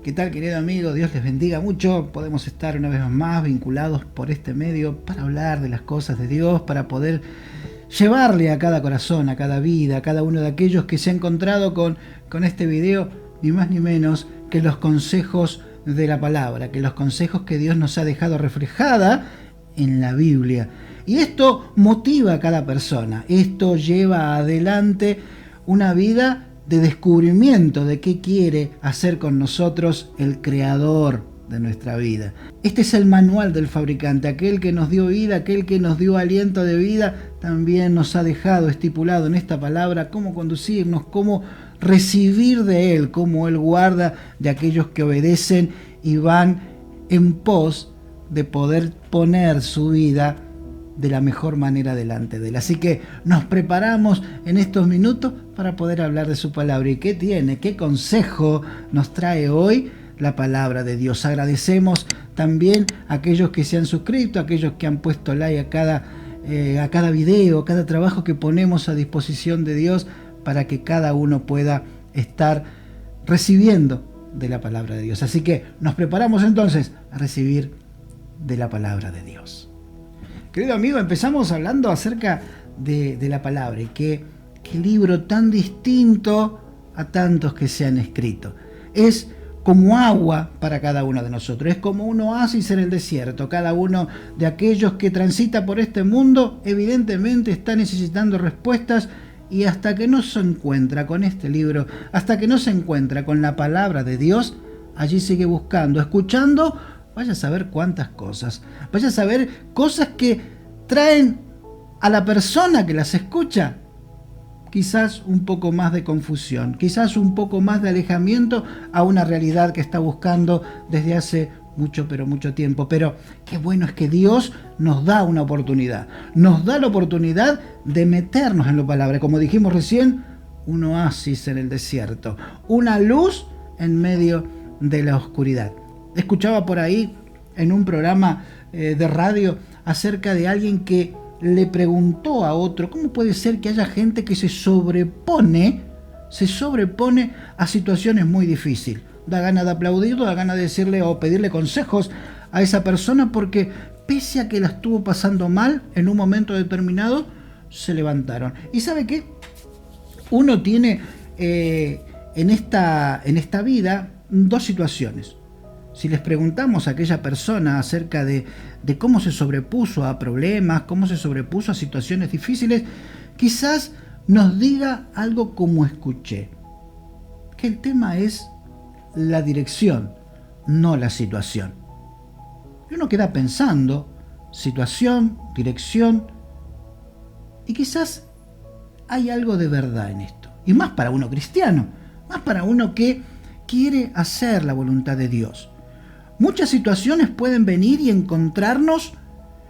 ¿Qué tal, querido amigo? Dios les bendiga mucho. Podemos estar una vez más vinculados por este medio para hablar de las cosas de Dios, para poder llevarle a cada corazón, a cada vida, a cada uno de aquellos que se ha encontrado con este video, ni más ni menos que los consejos de la palabra, que los consejos que Dios nos ha dejado reflejada en la Biblia. Y esto motiva a cada persona, esto lleva adelante una vida de descubrimiento de qué quiere hacer con nosotros el creador de nuestra vida. Este es el manual del fabricante, aquel que nos dio vida, aquel que nos dio aliento de vida, también nos ha dejado estipulado en esta palabra cómo conducirnos, cómo recibir de él, cómo él guarda de aquellos que obedecen y van en pos de poder poner su vida de la mejor manera delante de él. Así que nos preparamos en estos minutos para poder hablar de su palabra. ¿Y qué tiene? ¿Qué consejo nos trae hoy la palabra de Dios? Agradecemos también a aquellos que se han suscrito, a aquellos que han puesto like a cada video, a cada trabajo que ponemos a disposición de Dios para que cada uno pueda estar recibiendo de la palabra de Dios. Así que nos preparamos entonces a recibir de la palabra de Dios. Querido amigo, empezamos hablando acerca de la palabra y qué libro tan distinto a tantos que se han escrito. Es como agua para cada uno de nosotros, es como un oasis en el desierto. Cada uno de aquellos que transita por este mundo evidentemente está necesitando respuestas, y hasta que no se encuentra con este libro, hasta que no se encuentra con la palabra de Dios, allí sigue buscando, escuchando. Vaya a saber cuántas cosas. Vaya a saber cosas que traen a la persona que las escucha quizás un poco más de confusión, quizás un poco más de alejamiento a una realidad que está buscando desde hace mucho, pero mucho tiempo. Pero qué bueno es que Dios nos da una oportunidad. Nos da la oportunidad de meternos en la palabra. Como dijimos recién, un oasis en el desierto, una luz en medio de la oscuridad. Escuchaba por ahí en un programa de radio acerca de alguien que le preguntó a otro: ¿cómo puede ser que haya gente que se sobrepone a situaciones muy difíciles? Da gana de aplaudirlo, da gana de decirle o pedirle consejos a esa persona, porque pese a que la estuvo pasando mal en un momento determinado, se levantaron. ¿Y sabe qué? Uno tiene en esta vida dos situaciones. Si les preguntamos a aquella persona acerca de cómo se sobrepuso a problemas, cómo se sobrepuso a situaciones difíciles, quizás nos diga algo como escuché, que el tema es la dirección, no la situación. Y uno queda pensando, situación, dirección, y quizás hay algo de verdad en esto. Y más para uno cristiano, más para uno que quiere hacer la voluntad de Dios. Muchas situaciones pueden venir y encontrarnos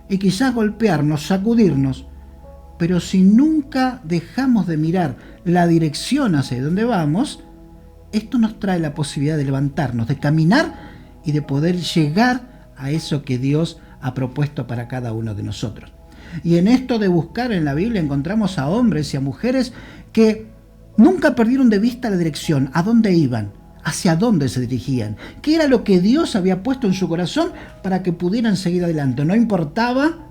y quizás golpearnos, sacudirnos, pero si nunca dejamos de mirar la dirección hacia donde vamos, esto nos trae la posibilidad de levantarnos, de caminar y de poder llegar a eso que Dios ha propuesto para cada uno de nosotros. Y en esto de buscar en la Biblia encontramos a hombres y a mujeres que nunca perdieron de vista la dirección, a dónde iban, hacia dónde se dirigían, qué era lo que Dios había puesto en su corazón para que pudieran seguir adelante. No importaba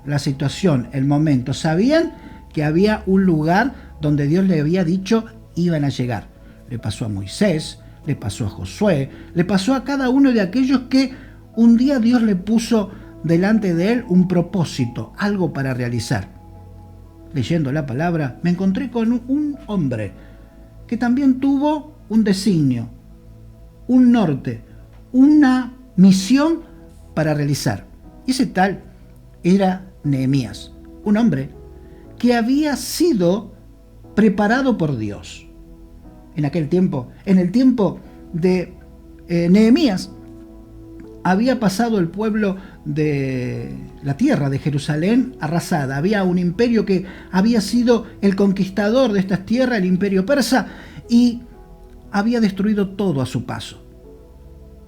la situación, el momento, sabían que había un lugar donde Dios le había dicho iban a llegar. Le pasó a Moisés, le pasó a Josué, le pasó a cada uno de aquellos que un día Dios le puso delante de él un propósito, algo para realizar. Leyendo la palabra, me encontré con un hombre que también tuvo un designio, un norte, una misión para realizar. Y ese tal era Nehemías, un hombre que había sido preparado por Dios. En aquel tiempo, en el tiempo de Nehemías, había pasado el pueblo de la tierra de Jerusalén arrasada. Había un imperio que había sido el conquistador de estas tierras, el imperio persa, y había destruido todo a su paso.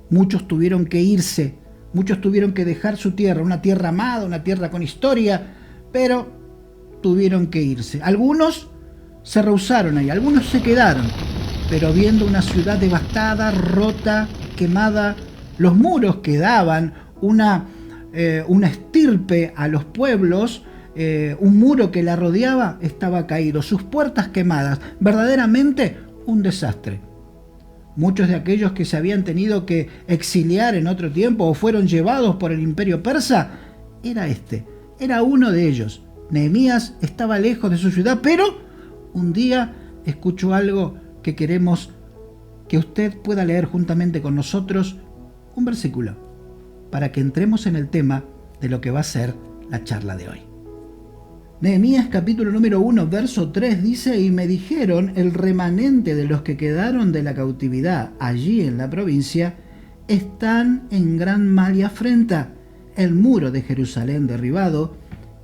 Muchos tuvieron que irse, muchos tuvieron que dejar su tierra, una tierra amada, una tierra con historia, pero tuvieron que irse. Algunos se rehusaron ahí, algunos se quedaron, pero viendo una ciudad devastada, rota, quemada, los muros que daban una estirpe a los pueblos, un muro que la rodeaba estaba caído, sus puertas quemadas, verdaderamente un desastre. Muchos de aquellos que se habían tenido que exiliar en otro tiempo o fueron llevados por el imperio persa, era uno de ellos. Nehemías estaba lejos de su ciudad, pero un día escuchó algo que queremos que usted pueda leer juntamente con nosotros, un versículo, para que entremos en el tema de lo que va a ser la charla de hoy. Nehemías capítulo número 1, verso 3 dice: y me dijeron, el remanente de los que quedaron de la cautividad allí en la provincia están en gran mal y afrenta, el muro de Jerusalén derribado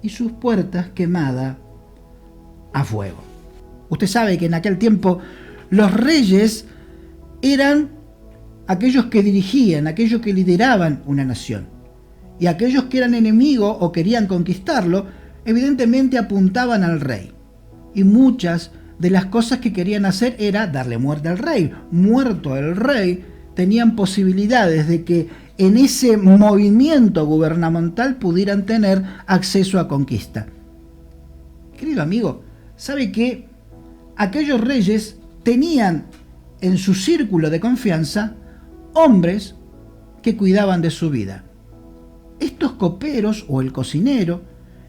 y sus puertas quemadas a fuego. Usted sabe que en aquel tiempo los reyes eran aquellos que dirigían, aquellos que lideraban una nación. Y aquellos que eran enemigos o querían conquistarlo, evidentemente apuntaban al rey. Y muchas de las cosas que querían hacer era darle muerte al rey. Muerto el rey, tenían posibilidades de que en ese movimiento gubernamental pudieran tener acceso a conquista. Querido amigo, ¿sabe que aquellos reyes tenían en su círculo de confianza hombres que cuidaban de su vida? Estos coperos o el cocinero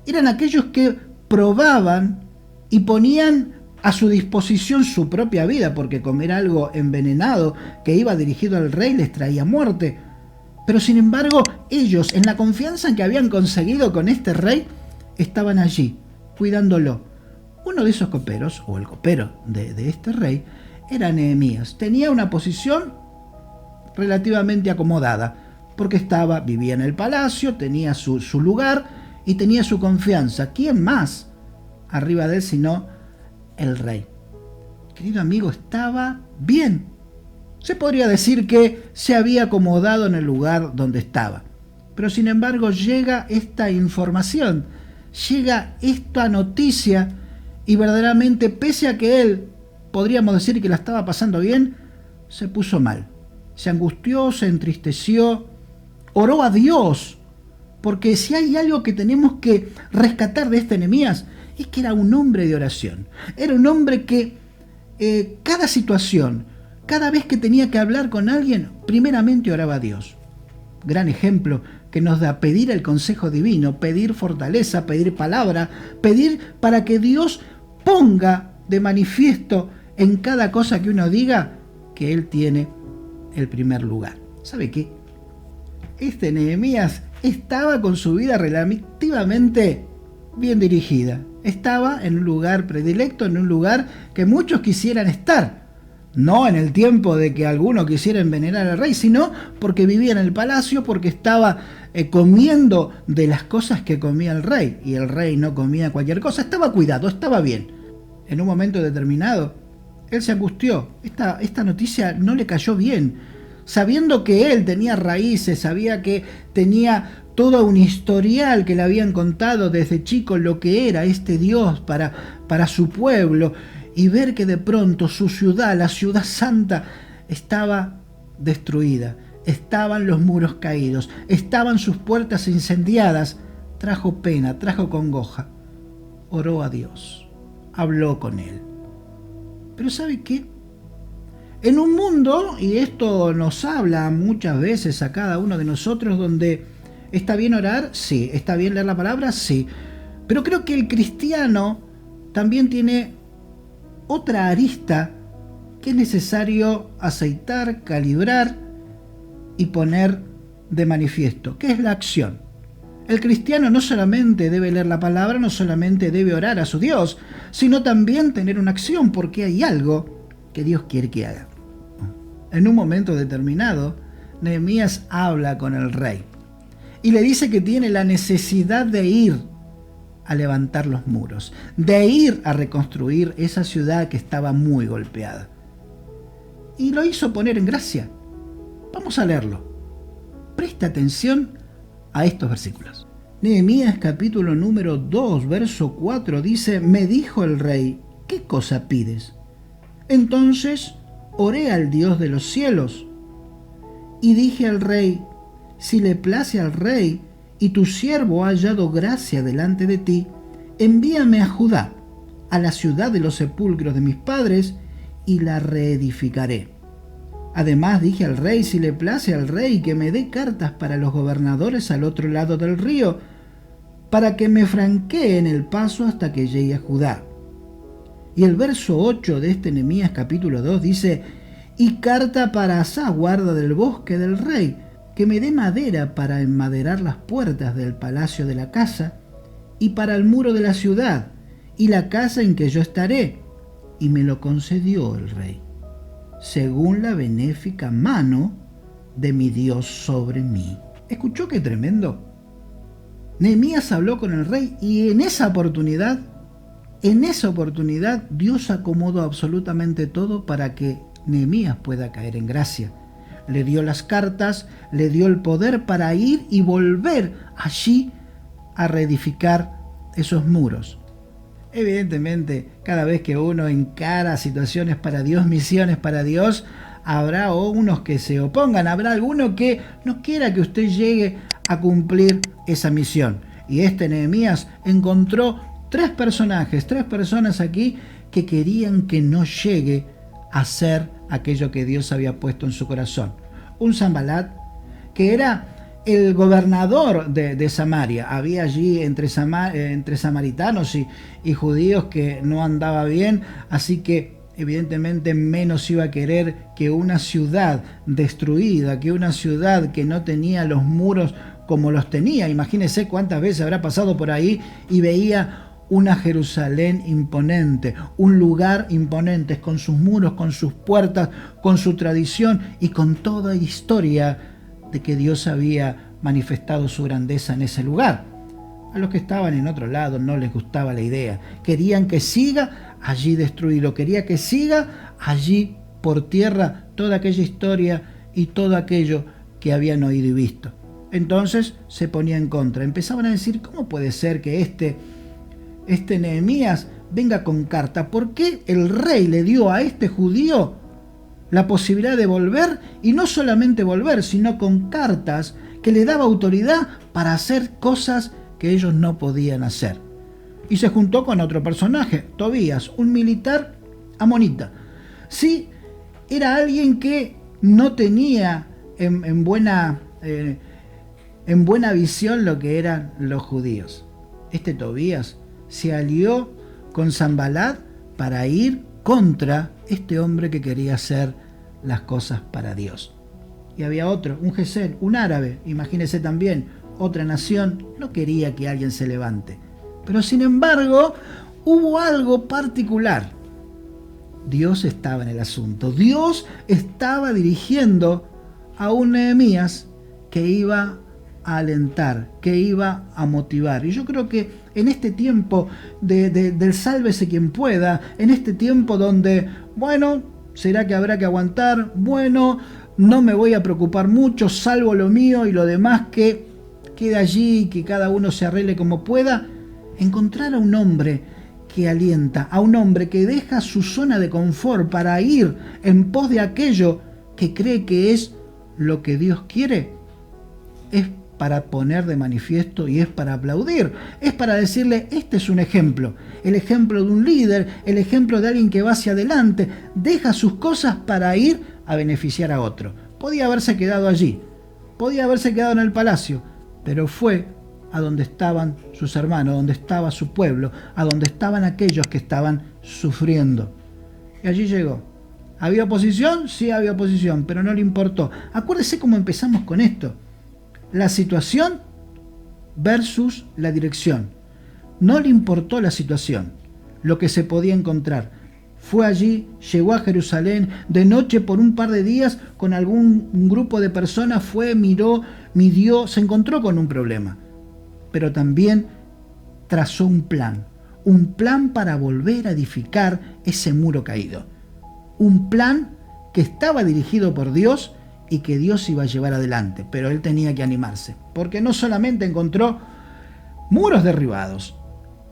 eran aquellos que probaban y ponían a su disposición su propia vida, porque comer algo envenenado que iba dirigido al rey les traía muerte. Pero sin embargo, ellos, en la confianza que habían conseguido con este rey, estaban allí, cuidándolo. Uno de esos coperos, o el copero de este rey, era Nehemías. Tenía una posición relativamente acomodada, porque vivía en el palacio, tenía su lugar y tenía su confianza. ¿Quién más arriba de él sino el rey? Querido amigo, estaba bien. Se podría decir que se había acomodado en el lugar donde estaba. Pero sin embargo llega esta información, llega esta noticia y verdaderamente, pese a que él, podríamos decir que la estaba pasando bien, se puso mal. Se angustió, se entristeció, oró a Dios. Porque si hay algo que tenemos que rescatar de este Nehemías, es que era un hombre de oración. Era un hombre que cada situación, cada vez que tenía que hablar con alguien, primeramente oraba a Dios. Gran ejemplo que nos da pedir el consejo divino, pedir fortaleza, pedir palabra, pedir para que Dios ponga de manifiesto en cada cosa que uno diga que Él tiene el primer lugar. ¿Sabe qué? Este Nehemías estaba con su vida relativamente bien dirigida. Estaba en un lugar predilecto, en un lugar que muchos quisieran estar. No en el tiempo de que alguno quisiera envenenar al rey, sino porque vivía en el palacio, porque estaba comiendo de las cosas que comía el rey. Y el rey no comía cualquier cosa. Estaba cuidado, estaba bien. En un momento determinado, él se angustió. Esta noticia no le cayó bien. Sabiendo que él tenía raíces, sabía que tenía todo un historial que le habían contado desde chico lo que era este Dios para su pueblo, y ver que de pronto su ciudad, la ciudad santa, estaba destruida, estaban los muros caídos, estaban sus puertas incendiadas, trajo pena, trajo congoja. Oró a Dios, habló con él. Pero ¿sabe qué? En un mundo, y esto nos habla muchas veces a cada uno de nosotros, donde ¿está bien orar? Sí. ¿Está bien leer la palabra? Sí. Pero creo que el cristiano también tiene otra arista que es necesario aceitar, calibrar y poner de manifiesto, que es la acción. El cristiano no solamente debe leer la palabra, no solamente debe orar a su Dios, sino también tener una acción, porque hay algo que Dios quiere que haga. En un momento determinado, Nehemías habla con el rey y le dice que tiene la necesidad de ir a levantar los muros, de ir a reconstruir esa ciudad que estaba muy golpeada. Y lo hizo poner en gracia. Vamos a leerlo. Presta atención a estos versículos. Nehemías capítulo número 2, verso 4 dice: me dijo el rey, ¿qué cosa pides? Entonces oré al Dios de los cielos Y dije al rey, si le place al rey, y tu siervo ha hallado gracia delante de ti, envíame a Judá, a la ciudad de los sepulcros de mis padres, y la reedificaré. Además dije al rey, si le place al rey, que me dé cartas para los gobernadores al otro lado del río, para que me franqueen el paso hasta que llegue a Judá. Y el verso 8 de este Nehemías capítulo 2 dice, y carta para Asá, guarda del bosque del rey, que me dé madera para enmaderar las puertas del palacio de la casa, y para el muro de la ciudad, y la casa en que yo estaré. Y me lo concedió el rey, según la benéfica mano de mi Dios sobre mí. ¿Escuchó qué tremendo? Nehemías habló con el rey y en esa oportunidad, Dios acomodó absolutamente todo para que Nehemías pueda caer en gracia. Le dio las cartas, le dio el poder para ir y volver allí a reedificar esos muros. Evidentemente, cada vez que uno encara situaciones para Dios, misiones para Dios, habrá unos que se opongan, habrá alguno que no quiera que usted llegue a cumplir esa misión. Y este Nehemías encontró tres personas aquí que querían que no llegue a ser aquello que Dios había puesto en su corazón. Un Sanbalat, que era el gobernador de Samaria. Había allí entre samaritanos y judíos que no andaba bien, así que evidentemente menos iba a querer que una ciudad destruida, que una ciudad que no tenía los muros como los tenía. Imagínese cuántas veces habrá pasado por ahí y veía una Jerusalén imponente, un lugar imponente, con sus muros, con sus puertas, con su tradición y con toda historia de que Dios había manifestado su grandeza en ese lugar. A los que estaban en otro lado no les gustaba la idea. Querían que siga allí destruido, quería que siga allí por tierra toda aquella historia y todo aquello que habían oído y visto. Entonces se ponía en contra. Empezaban a decir, ¿cómo puede ser que este Nehemías venga con carta? ¿Por qué el rey le dio a este judío la posibilidad de volver? Y no solamente volver, sino con cartas que le daba autoridad para hacer cosas que ellos no podían hacer. Y se juntó con otro personaje, Tobías, un militar amonita. Sí, era alguien que no tenía en buena visión lo que eran los judíos. Este Tobías se alió con Sanbalat para ir contra este hombre que quería hacer las cosas para Dios. Y había otro, un Gesem, un árabe, imagínese también, otra nación, no quería que alguien se levante. Pero sin embargo, hubo algo particular. Dios estaba en el asunto. Dios estaba dirigiendo a un Nehemías que iba a alentar, que iba a motivar. Y yo creo que en este tiempo del sálvese quien pueda, en este tiempo donde, bueno, será que habrá que aguantar, bueno, no me voy a preocupar mucho, salvo lo mío y lo demás que quede allí, que cada uno se arregle como pueda, encontrar a un hombre que alienta, a un hombre que deja su zona de confort para ir en pos de aquello que cree que es lo que Dios quiere, es para poner de manifiesto y es para aplaudir, es para decirle, este es un ejemplo, el ejemplo de un líder, el ejemplo de alguien que va hacia adelante, deja sus cosas para ir a beneficiar a otro. Podía haberse quedado allí, podía haberse quedado en el palacio, pero fue a donde estaban sus hermanos, donde estaba su pueblo, a donde estaban aquellos que estaban sufriendo. Y allí llegó. ¿Había oposición? Sí, había oposición, pero no le importó. Acuérdese cómo empezamos con esto. La situación versus la dirección. No le importó la situación, lo que se podía encontrar. Fue allí, llegó a Jerusalén, de noche por un par de días, con un grupo de personas, fue, miró, midió, se encontró con un problema. Pero también trazó un plan para volver a edificar ese muro caído. Un plan que estaba dirigido por Dios y que Dios iba a llevar adelante, pero él tenía que animarse, porque no solamente encontró muros derribados,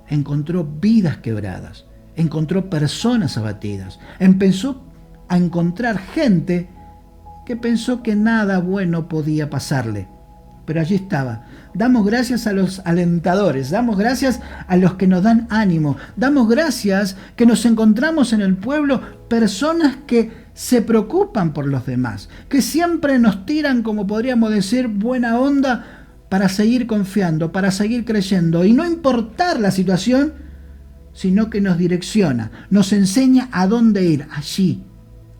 encontró vidas quebradas, encontró personas abatidas, empezó a encontrar gente que pensó que nada bueno podía pasarle. Pero allí estaba. Damos gracias a los alentadores, damos gracias a los que nos dan ánimo, damos gracias que nos encontramos en el pueblo personas que se preocupan por los demás, que siempre nos tiran, como podríamos decir, buena onda para seguir confiando, para seguir creyendo y no importar la situación, sino que nos direcciona, nos enseña a dónde ir, allí,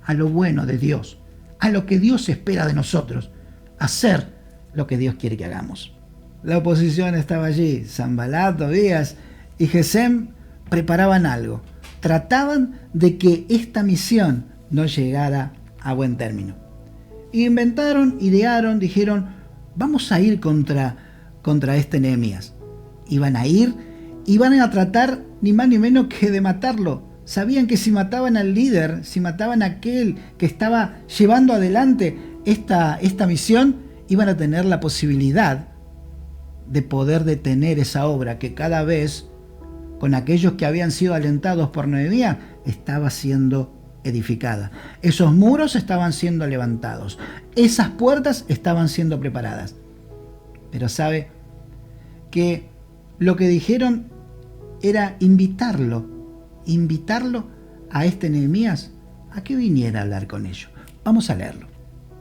a lo bueno de Dios, a lo que Dios espera de nosotros, hacer lo que Dios quiere que hagamos. La oposición estaba allí. Sanbalat, Tobías y Gesem preparaban algo. Trataban de que esta misión no llegara a buen término. Inventaron, idearon, dijeron, vamos a ir contra este Nehemías. Iban a ir, iban a tratar ni más ni menos que de matarlo. Sabían que si mataban al líder, si mataban a aquel que estaba llevando adelante esta misión, iban a tener la posibilidad de poder detener esa obra que cada vez, con aquellos que habían sido alentados por Nehemías, estaba siendo edificada. Esos muros estaban siendo levantados. Esas puertas estaban siendo preparadas. Pero sabe que lo que dijeron era invitarlo a este Nehemías a que viniera a hablar con ellos. Vamos a leerlo.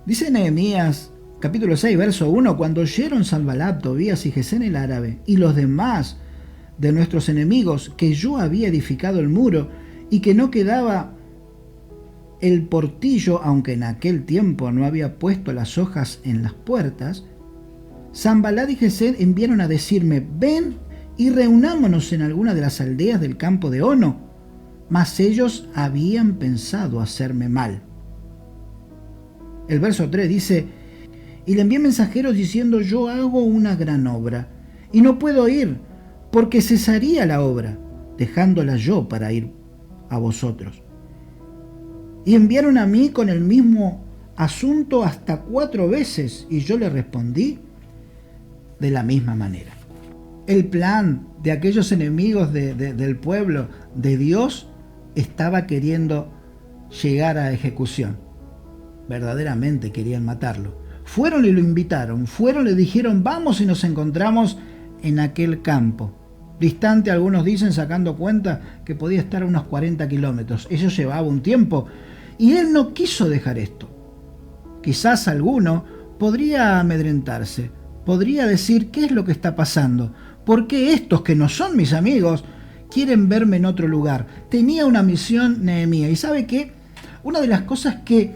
Dice Nehemías capítulo 6, verso 1, cuando oyeron Sanbalat, Tobías y Gesem el árabe y los demás de nuestros enemigos que yo había edificado el muro y que no quedaba el portillo, aunque en aquel tiempo no había puesto las hojas en las puertas, Sanbalat y Gesem enviaron a decirme, ven y reunámonos en alguna de las aldeas del campo de Ono, mas ellos habían pensado hacerme mal. El verso 3 dice, y le envié mensajeros diciendo, yo hago una gran obra, y no puedo ir, porque cesaría la obra, dejándola yo para ir a vosotros. Y enviaron a mí con el mismo asunto hasta 4 veces, y yo le respondí de la misma manera. El plan de aquellos enemigos del pueblo de Dios estaba queriendo llegar a ejecución. Verdaderamente querían matarlo. Fueron y lo invitaron, fueron y le dijeron, vamos y nos encontramos en aquel campo. Distante, algunos dicen, sacando cuenta, que podía estar a unos 40 kilómetros. Eso llevaba un tiempo. Y él no quiso dejar esto. Quizás alguno podría amedrentarse, podría decir, ¿qué es lo que está pasando? ¿Por qué estos que no son mis amigos quieren verme en otro lugar? Tenía una misión Nehemías. ¿Y sabe qué? Una de las cosas que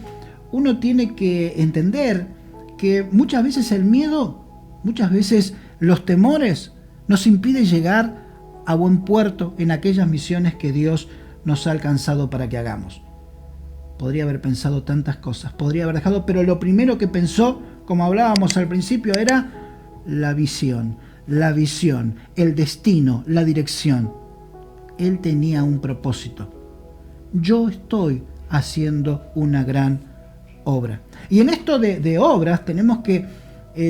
uno tiene que entender, que muchas veces el miedo, muchas veces los temores nos impiden llegar a buen puerto en aquellas misiones que Dios nos ha alcanzado para que hagamos. Podría haber pensado tantas cosas, podría haber dejado, pero lo primero que pensó, como hablábamos al principio, era la visión, el destino, la dirección. Él tenía un propósito. Yo estoy haciendo una gran obra. Y en esto de obras tenemos que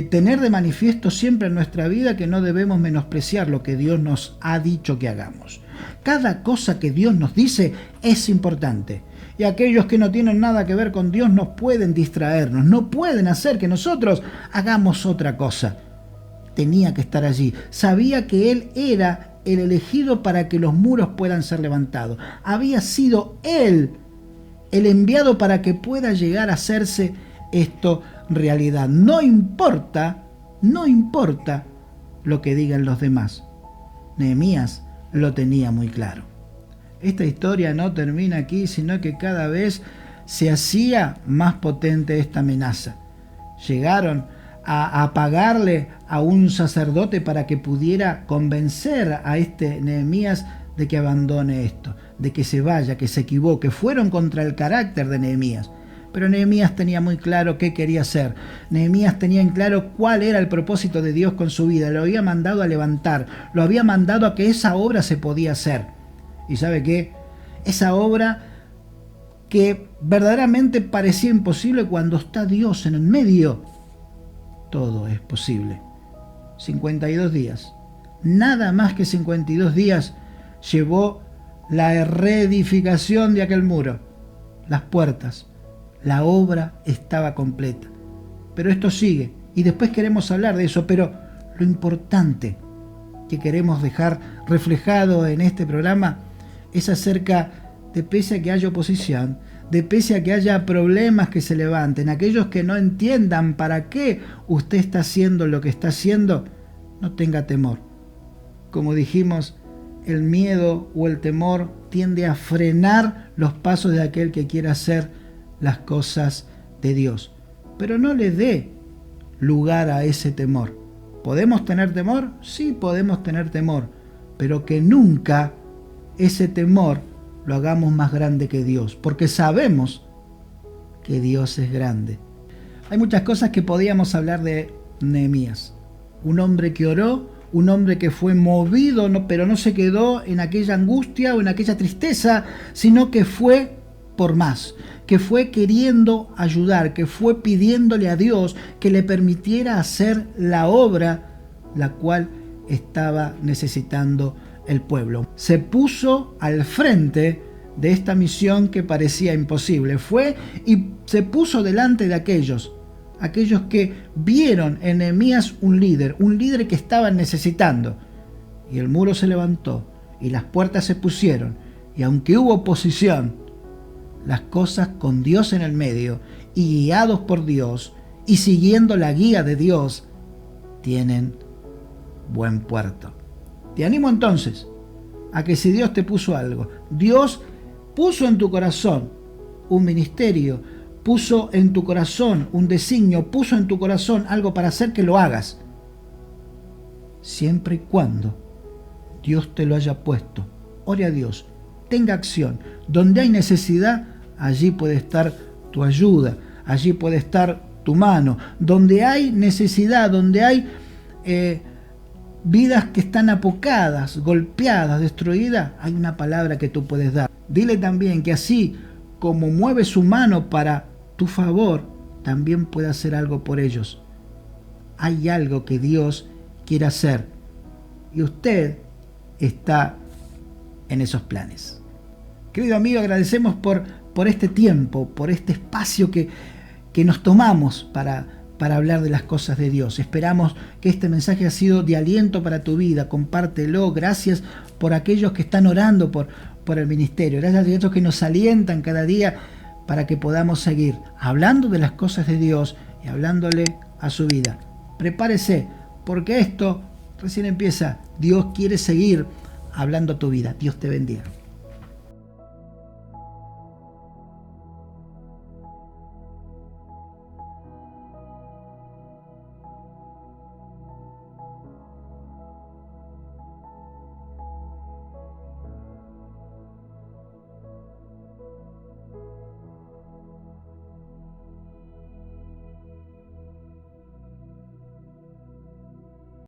tener de manifiesto siempre en nuestra vida que no debemos menospreciar lo que Dios nos ha dicho que hagamos. Cada cosa que Dios nos dice es importante. Y aquellos que no tienen nada que ver con Dios no pueden distraernos, no pueden hacer que nosotros hagamos otra cosa. Tenía que estar allí. Sabía que Él era el elegido para que los muros puedan ser levantados. Había sido Él el enviado para que pueda llegar a hacerse esto realidad. No importa lo que digan los demás. Nehemías lo tenía muy claro. Esta historia no termina aquí, sino que cada vez se hacía más potente esta amenaza. Llegaron a pagarle a un sacerdote para que pudiera convencer a este Nehemías de que abandone esto, de que se vaya, que se equivoque. Fueron contra el carácter de Nehemías. Pero Nehemías tenía muy claro qué quería hacer. Nehemías tenía en claro cuál era el propósito de Dios con su vida. Lo había mandado a levantar, lo había mandado a que esa obra se podía hacer. ¿Y sabe qué? Esa obra que verdaderamente parecía imposible, cuando está Dios en el medio, todo es posible. 52 días. Nada más que 52 días llevó la reedificación de aquel muro. Las puertas, La obra estaba completa. Pero esto sigue, y después queremos hablar de eso, pero lo importante que queremos dejar reflejado en este programa es acerca de, pese a que haya oposición, de pese a que haya problemas que se levanten, aquellos que no entiendan para qué usted está haciendo lo que está haciendo, no tenga temor. Como dijimos, el miedo o el temor tiende a frenar los pasos de aquel que quiera hacer las cosas de Dios. Pero no le dé lugar a ese temor. ¿Podemos tener temor? Sí, podemos tener temor, pero que nunca ese temor lo hagamos más grande que Dios, porque sabemos que Dios es grande. Hay muchas cosas que podíamos hablar de Nehemías. Un hombre que oró, un hombre que fue movido, pero no se quedó en aquella angustia o en aquella tristeza, sino que fue por más, que fue queriendo ayudar, que fue pidiéndole a Dios que le permitiera hacer la obra la cual estaba necesitando el pueblo. Se puso al frente de esta misión que parecía imposible. Fue y se puso delante de aquellos que vieron en Nehemías un líder que estaban necesitando. Y el muro se levantó y las puertas se pusieron. Y aunque hubo oposición, las cosas con Dios en el medio y guiados por Dios y siguiendo la guía de Dios, tienen buen puerto. Te animo entonces a que si Dios te puso algo, Dios puso en tu corazón un ministerio, puso en tu corazón un designio, puso en tu corazón algo para hacer, que lo hagas. Siempre y cuando Dios te lo haya puesto. Ore a Dios, tenga acción. Donde hay necesidad, allí puede estar tu ayuda, allí puede estar tu mano. Donde hay necesidad, donde hay vidas que están apocadas, golpeadas, destruidas, hay una palabra que tú puedes dar. Dile también que así como mueve su mano para tu favor, también puede hacer algo por ellos. Hay algo que Dios quiere hacer y usted está en esos planes. Querido amigo, agradecemos por este tiempo, por este espacio que nos tomamos para hablar de las cosas de Dios. Esperamos que este mensaje ha sido de aliento para tu vida. Compártelo. Gracias por aquellos que están orando por el ministerio. Gracias a aquellos que nos alientan cada día para que podamos seguir hablando de las cosas de Dios y hablándole a su vida. Prepárese, porque esto recién empieza. Dios quiere seguir hablando a tu vida. Dios te bendiga.